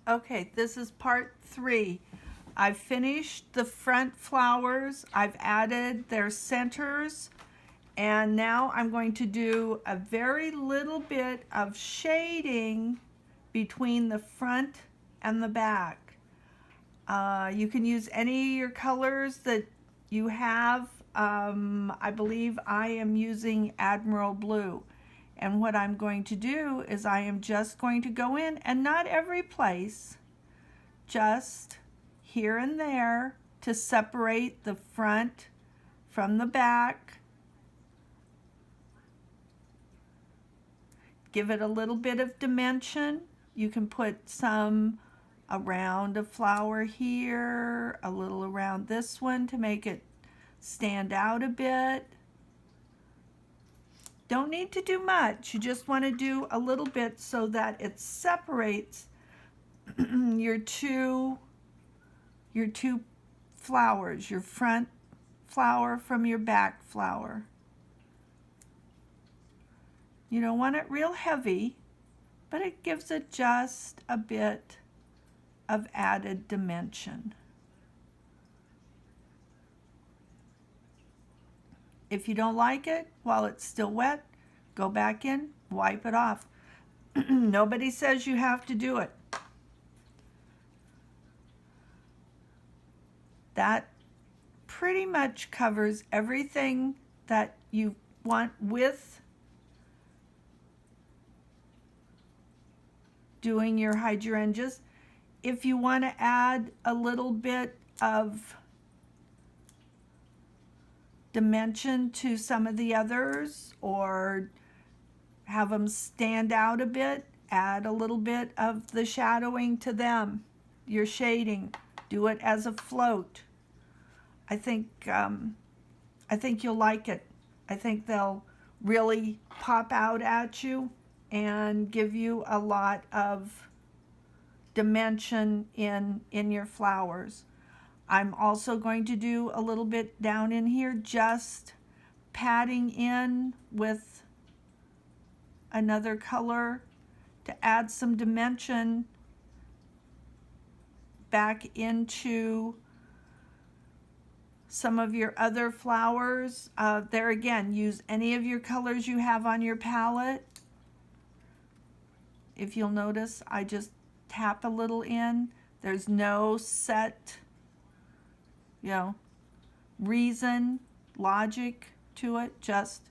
Okay, this is part 3. I've finished the front flowers. I've added their centers. And now I'm going to do a very little bit of shading between the front and the back. You can use any of your colors that you have. I believe I am using Admiral Blue. And what I'm going to do is I am just going to go in, and not every place, just here and there, to separate the front from the back. Give it a little bit of dimension. You can put some around a flower here, a little around this one to make it stand out a bit. Don't need to do much. You just want to do a little bit so that it separates your two flowers, your front flower from your back flower. You don't want it real heavy, but it gives it just a bit of added dimension. If you don't like it while it's still wet, go back in, wipe it off. Nobody says you have to do it. That pretty much covers everything that you want with doing your hydrangeas. If you want to add a little bit of dimension to some of the others or have them stand out a bit, add a little bit of the shadowing to them, your shading. Do it as a float. I think you'll like it. I think they'll really pop out at you and give you a lot of dimension in your flowers. I'm also going to do a little bit down in here, just patting in with another color to add some dimension back into some of your other flowers. There again, use any of your colors you have on your palette. If you'll notice, I just tap a little in. There's no set, reason, logic to it. Just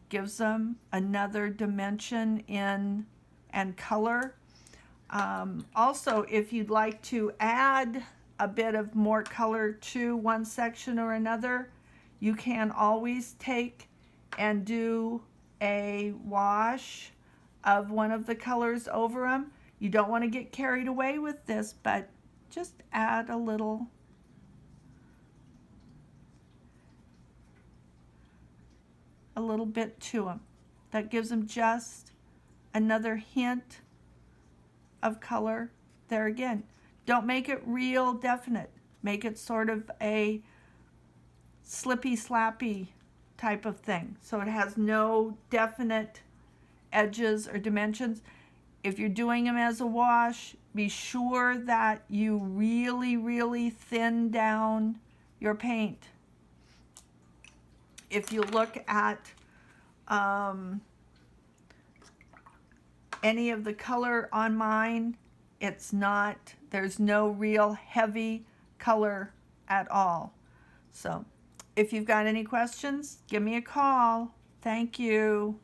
gives them another dimension in and color. Also, if you'd like to add a bit of more color to one section or another, you can always take and do a wash of one of the colors over them. You don't want to get carried away with this, but just add a little bit to them. That gives them just another hint of color. There again, don't make it real definite. Make it sort of a slippy slappy type of thing, so it has no definite edges or dimensions. If you're doing them as a wash, be sure that you really thin down your paint. If you look at any of the color on mine, there's no real heavy color at all. So if you've got any questions, give me a call. Thank you.